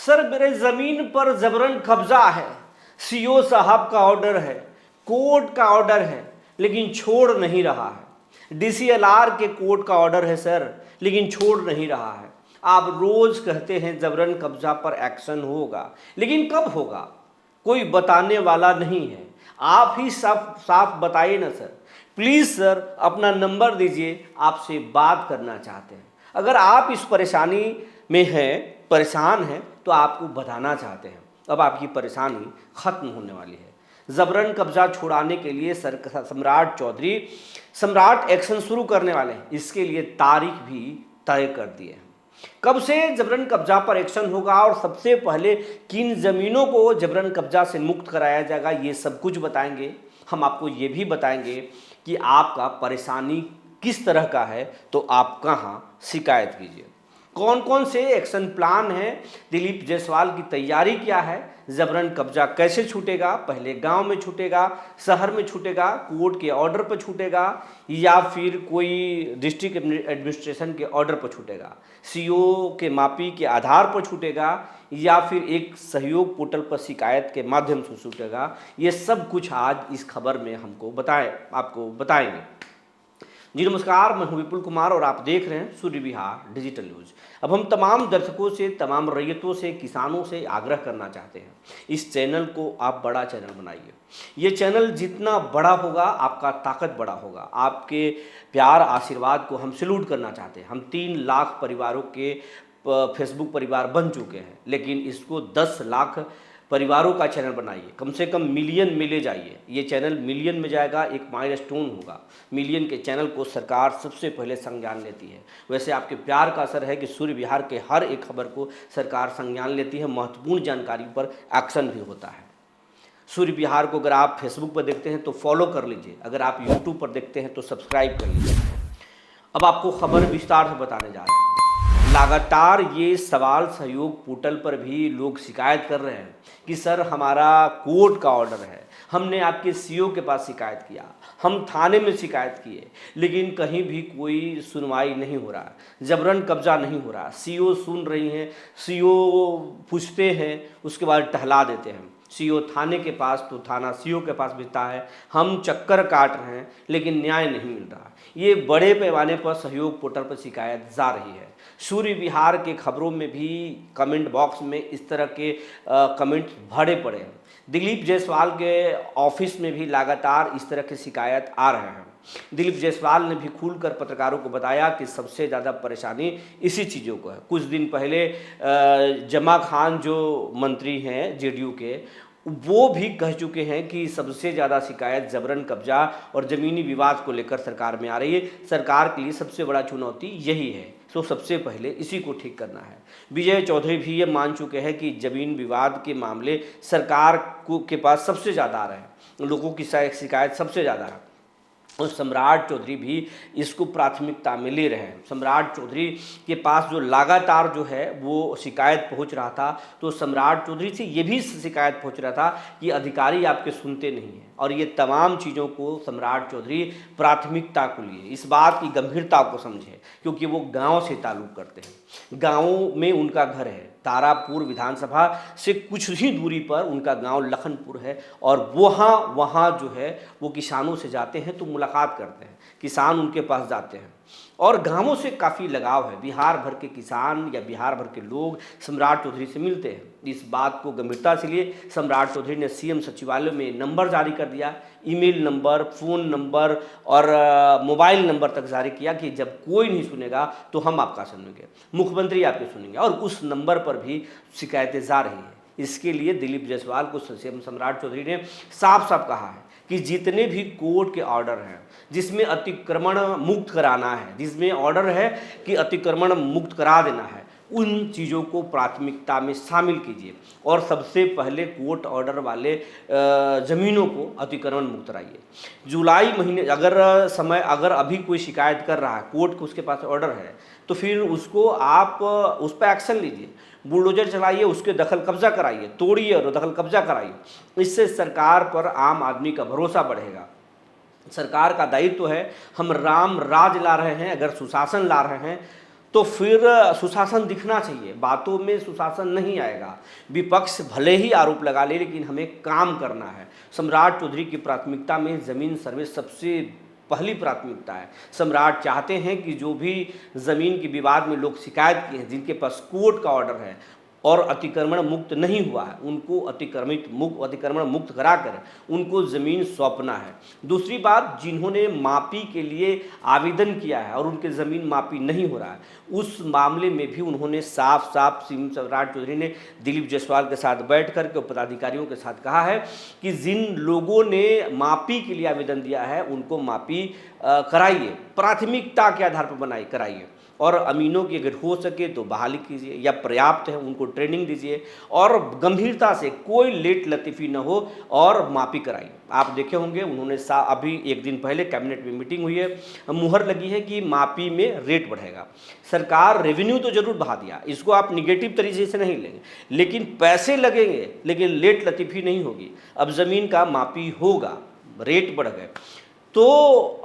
Sir मेरे जमीन पर जबरन कब्जा है, सीओ साहब का ऑर्डर है, कोर्ट का ऑर्डर है, लेकिन छोड़ नहीं रहा है। डीसीएलआर के कोर्ट का ऑर्डर है सर, लेकिन छोड़ नहीं रहा है। आप रोज कहते हैं जबरन कब्जा पर एक्शन होगा, लेकिन कब होगा कोई बताने वाला नहीं है। आप ही साफ साफ बताइए ना सर। प्लीज सर अपना नंबर दीजिए, आपसे बात करना चाहते हैं। अगर आप इस परेशानी में हैं, परेशान हैं, तो आपको बताना चाहते हैं अब आपकी परेशानी खत्म होने वाली है। जबरन कब्जा छुड़ाने के लिए सम्राट चौधरी सम्राट एक्शन शुरू करने वाले हैं। इसके लिए तारीख भी तय कर दिए हैं। कब से जबरन कब्जा पर एक्शन होगा और सबसे पहले किन जमीनों को जबरन कब्जा से मुक्त कराया जाएगा, ये सब कुछ बताएंगे। हम आपको ये भी बताएंगे कि आपका परेशानी किस तरह का है, तो आप कहाँ शिकायत कीजिए, कौन कौन से एक्शन प्लान हैं, दिलीप जायसवाल की तैयारी क्या है, जबरन कब्जा कैसे छूटेगा, पहले गांव में छूटेगा, शहर में छूटेगा, कोर्ट के ऑर्डर पर छूटेगा, या फिर कोई डिस्ट्रिक्ट एडमिनिस्ट्रेशन के ऑर्डर पर छूटेगा, सीओ के मापी के आधार पर छूटेगा, या फिर एक सहयोग पोर्टल पर शिकायत के माध्यम से छूटेगा। ये सब कुछ आज इस खबर में आपको बताएंगे। जी नमस्कार, मैं हूं विपुल कुमार और आप देख रहे हैं सूर्य विहार डिजिटल न्यूज। अब हम तमाम दर्शकों से, तमाम रैयतों से, किसानों से आग्रह करना चाहते हैं, इस चैनल को आप बड़ा चैनल बनाइए। ये चैनल जितना बड़ा होगा आपका ताकत बड़ा होगा। आपके प्यार आशीर्वाद को हम सैल्यूट करना चाहते हैं। हम 3 लाख परिवारों के फेसबुक परिवार बन चुके हैं, लेकिन इसको 10 लाख परिवारों का चैनल बनाइए, कम से कम मिलियन में ले जाइए। ये चैनल मिलियन में जाएगा, एक माइलस्टोन होगा। मिलियन के चैनल को सरकार सबसे पहले संज्ञान लेती है। वैसे आपके प्यार का असर है कि सूर्य विहार के हर एक खबर को सरकार संज्ञान लेती है, महत्वपूर्ण जानकारी पर एक्शन भी होता है। सूर्य विहार को अगर आप फेसबुक पर देखते हैं तो फॉलो कर लीजिए, अगर आप यूट्यूब पर देखते हैं तो सब्सक्राइब कर लीजिए। अब आपको खबर विस्तार से बताने जा रहे हैं। लगातार ये सवाल सहयोग पोर्टल पर भी लोग शिकायत कर रहे हैं कि सर हमारा कोर्ट का ऑर्डर है, हमने आपके सीओ के पास शिकायत किया, हम थाने में शिकायत किए, लेकिन कहीं भी कोई सुनवाई नहीं हो रहा, जबरन कब्जा नहीं हो रहा। सीओ सुन रही हैं, सीओ पूछते हैं, उसके बाद टहला देते हैं। सीओ थाने के पास तो थाना सीओ के पास भेजता है, हम चक्कर काट रहे हैं, लेकिन न्याय नहीं मिल रहा। ये बड़े पैमाने पर सहयोग पोर्टल पर शिकायत जा रही है। सूर्य विहार के खबरों में भी कमेंट बॉक्स में इस तरह के कमेंट भरे पड़े हैं। दिलीप जायसवाल के ऑफिस में भी लगातार इस तरह की शिकायत आ रहे हैं। दिलीप जायसवाल ने भी खुलकर पत्रकारों को बताया कि सबसे ज़्यादा परेशानी इसी चीज़ों को है। कुछ दिन पहले जमा खान जो मंत्री हैं जेडीयू के, वो भी कह चुके हैं कि सबसे ज़्यादा शिकायत जबरन कब्जा और ज़मीनी विवाद को लेकर सरकार में आ रही है। सरकार के लिए सबसे बड़ा चुनौती यही है, तो सबसे पहले इसी को ठीक करना है। विजय चौधरी भी ये मान चुके हैं कि ज़मीन विवाद के मामले सरकार के पास सबसे ज़्यादा आ रहे हैं, लोगों की शिकायत सबसे ज़्यादा है, और सम्राट चौधरी भी इसको प्राथमिकता में ले रहे हैं। सम्राट चौधरी के पास जो लगातार जो है वो शिकायत पहुंच रहा था, तो सम्राट चौधरी से ये भी शिकायत पहुंच रहा था कि अधिकारी आपके सुनते नहीं हैं, और ये तमाम चीज़ों को सम्राट चौधरी प्राथमिकता को लिए, इस बात की गंभीरता को समझे, क्योंकि वो गांव से ताल्लुक़ करते हैं। गाँव में उनका घर है, तारापुर विधानसभा से कुछ ही दूरी पर उनका गांव लखनपुर है, और वहाँ जो है वो किसानों से जाते हैं तो मुलाकात करते हैं, किसान उनके पास जाते हैं, और गांवों से काफ़ी लगाव है। बिहार भर के किसान या बिहार भर के लोग सम्राट चौधरी से मिलते हैं। इस बात को गंभीरता से लिए सम्राट चौधरी ने सीएम सचिवालय में नंबर जारी कर दिया, ईमेल नंबर, फ़ोन नंबर और मोबाइल नंबर तक जारी किया कि जब कोई नहीं सुनेगा तो हम आपका सुनेंगे, मुख्यमंत्री आपके सुनेंगे, और उस नंबर पर भी शिकायतें जा रही हैं। इसके लिए दिलीप जायसवाल को सीएम सम्राट चौधरी ने साफ साफ कहा है कि जितने भी कोर्ट के ऑर्डर हैं जिसमें अतिक्रमण मुक्त कराना है, जिसमें ऑर्डर है कि अतिक्रमण मुक्त करा देना है, उन चीज़ों को प्राथमिकता में शामिल कीजिए, और सबसे पहले कोर्ट ऑर्डर वाले ज़मीनों को अतिक्रमण मुक्त कराइए। जुलाई महीने अगर अभी कोई शिकायत कर रहा है, कोर्ट को उसके पास ऑर्डर है, तो फिर उसको आप उस पर एक्शन लीजिए, बुलडोजर चलाइए, उसके दखल कब्जा कराइए, तोड़िए और दखल कब्जा कराइए। इससे सरकार पर आम आदमी का भरोसा बढ़ेगा। सरकार का दायित्व है, हम राम राज ला रहे हैं, अगर सुशासन ला रहे हैं तो फिर सुशासन दिखना चाहिए, बातों में सुशासन नहीं आएगा। विपक्ष भले ही आरोप लगा ले, लेकिन हमें काम करना है। सम्राट चौधरी की प्राथमिकता में ज़मीन सर्वे सबसे पहली प्राथमिकता है। सम्राट चाहते हैं कि जो भी ज़मीन के विवाद में लोग शिकायत किए हैं, जिनके पास कोर्ट का ऑर्डर है और अतिक्रमण मुक्त नहीं हुआ है, उनको अतिक्रमण मुक्त कराकर उनको ज़मीन सौंपना है। दूसरी बात, जिन्होंने मापी के लिए आवेदन किया है और उनके ज़मीन मापी नहीं हो रहा है, उस मामले में भी उन्होंने साफ सम्राट चौधरी ने दिलीप जायसवाल के साथ बैठ करके पदाधिकारियों के साथ कहा है कि जिन लोगों ने मापी के लिए आवेदन दिया है उनको मापी कराइए, प्राथमिकता के आधार पर कराइए, और अमीनों की अगर हो सके तो बहाली कीजिए या पर्याप्त है उनको ट्रेनिंग दीजिए, और गंभीरता से कोई लेट लतीफ़ी न हो और मापी कराइए। आप देखे होंगे उन्होंने अभी एक दिन पहले कैबिनेट में मीटिंग हुई है, मुहर लगी है कि मापी में रेट बढ़ेगा। सरकार रेवेन्यू तो जरूर बढ़ा दिया, इसको आप निगेटिव तरीके से नहीं लेंगे, लेकिन पैसे लगेंगे, लेकिन लेट लतीफ़ी नहीं होगी। अब ज़मीन का मापी होगा, रेट बढ़ गए, तो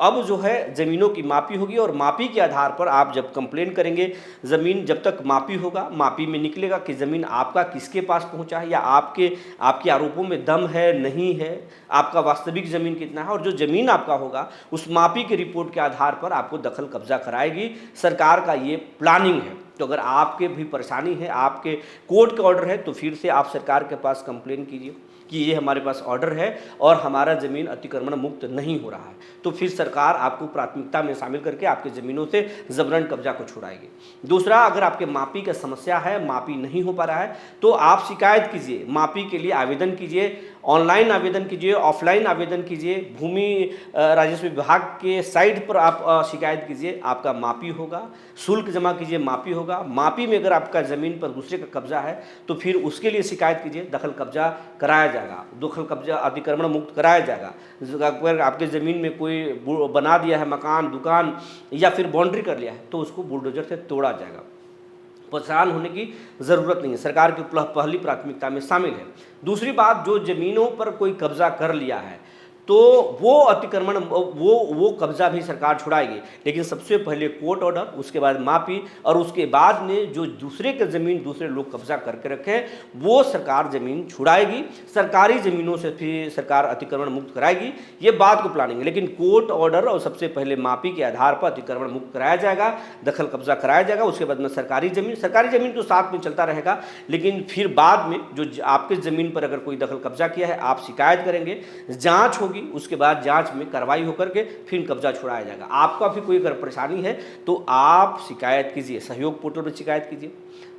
अब जो है ज़मीनों की मापी होगी, और मापी के आधार पर आप जब कंप्लेन करेंगे, ज़मीन जब तक मापी होगा, मापी में निकलेगा कि ज़मीन आपका किसके पास पहुंचा है, या आपके आरोपों में दम है नहीं है, आपका वास्तविक ज़मीन कितना है, और जो ज़मीन आपका होगा उस मापी के रिपोर्ट के आधार पर आपको दखल कब्जा कराएगी। सरकार का ये प्लानिंग है। तो अगर आपके भी परेशानी है, आपके कोर्ट का ऑर्डर है, तो फिर से आप सरकार के पास कंप्लेन कीजिए कि ये हमारे पास ऑर्डर है और हमारा ज़मीन अतिक्रमण मुक्त नहीं हो रहा है, तो फिर सरकार आपको प्राथमिकता में शामिल करके आपके ज़मीनों से जबरन कब्जा को छुड़ाएगी। दूसरा, अगर आपके मापी का समस्या है, मापी नहीं हो पा रहा है, तो आप शिकायत कीजिए, मापी के लिए आवेदन कीजिए, ऑनलाइन आवेदन कीजिए, ऑफलाइन आवेदन कीजिए, भूमि राजस्व विभाग के साइट पर आप शिकायत कीजिए, आपका मापी होगा, शुल्क जमा कीजिए, मापी होगा। मापी में अगर आपका ज़मीन पर दूसरे का कब्जा है तो फिर उसके लिए शिकायत कीजिए, दखल कब्जा कराया जाएगा, दखल कब्जा अतिक्रमण मुक्त कराया जाएगा। अगर आपके ज़मीन में कोई बना दिया है मकान, दुकान या फिर बाउंड्री कर लिया है, तो उसको बुलडोजर से तोड़ा जाएगा। परेशान होने की ज़रूरत नहीं है, सरकार की पहली प्राथमिकता में शामिल है। दूसरी बात, जो ज़मीनों पर कोई कब्जा कर लिया है तो वो अतिक्रमण वो कब्जा भी सरकार छुड़ाएगी, लेकिन सबसे पहले कोर्ट ऑर्डर, उसके बाद मापी, और उसके बाद में जो दूसरे के ज़मीन दूसरे लोग कब्जा करके रखे वो सरकार ज़मीन छुड़ाएगी। सरकारी ज़मीनों से फिर सरकार अतिक्रमण मुक्त कराएगी, ये बात को प्लानिंग है। लेकिन कोर्ट ऑर्डर और सबसे पहले मापी के आधार पर अतिक्रमण मुक्त कराया जाएगा, दखल कब्जा कराया जाएगा। उसके बाद में सरकारी ज़मीन तो साथ में चलता रहेगा, लेकिन फिर बाद में जो आपके ज़मीन पर अगर कोई दखल कब्जा किया है, आप शिकायत करेंगे, जाँच होगी, उसके बाद जांच में कार्रवाई होकर के फिर कब्जा छुड़ाया जाएगा। आपका भी कोई अगर परेशानी है तो आप शिकायत कीजिए, सहयोग पोर्टल पर शिकायत कीजिए,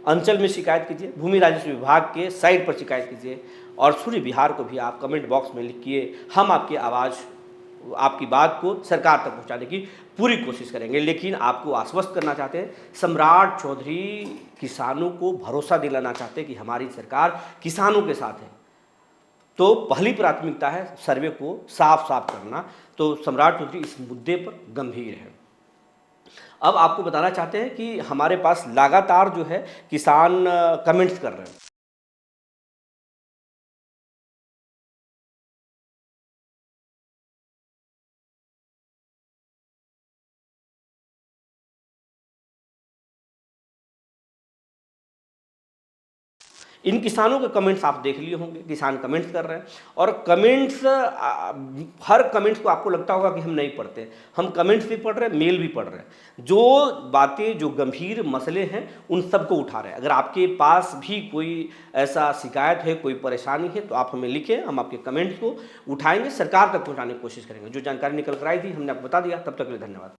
अंचल में शिकायत कीजिए, भूमि राजस्व विभाग के साइट पर शिकायत कीजिए, और सूर्य विहार को भी आप कमेंट बॉक्स में लिखिए। हम आपकी आवाज़, आपकी बात को सरकार तक पहुंचाने की पूरी कोशिश करेंगे। लेकिन आपको आश्वस्त करना चाहते हैं, सम्राट चौधरी किसानों को भरोसा दिलाना चाहते हैं कि हमारी सरकार किसानों के साथ है। तो पहली प्राथमिकता है सर्वे को साफ करना, तो सम्राट चौधरी इस मुद्दे पर गंभीर है। अब आपको बताना चाहते हैं कि हमारे पास लगातार जो है किसान कमेंट्स कर रहे हैं। इन किसानों के कमेंट्स आप देख लिए होंगे, किसान कमेंट्स कर रहे हैं, और कमेंट्स, हर कमेंट्स को आपको लगता होगा कि हम नहीं पढ़ते, हम कमेंट्स भी पढ़ रहे हैं, मेल भी पढ़ रहे हैं। जो बातें, जो गंभीर मसले हैं उन सबको उठा रहे हैं। अगर आपके पास भी कोई ऐसा शिकायत है, कोई परेशानी है, तो आप हमें लिखें, हम आपके कमेंट्स को उठाएंगे, सरकार तक पहुँचाने की कोशिश करेंगे। जो जानकारी निकल कर आई थी हमने आपको बता दिया। तब तक के लिए धन्यवाद।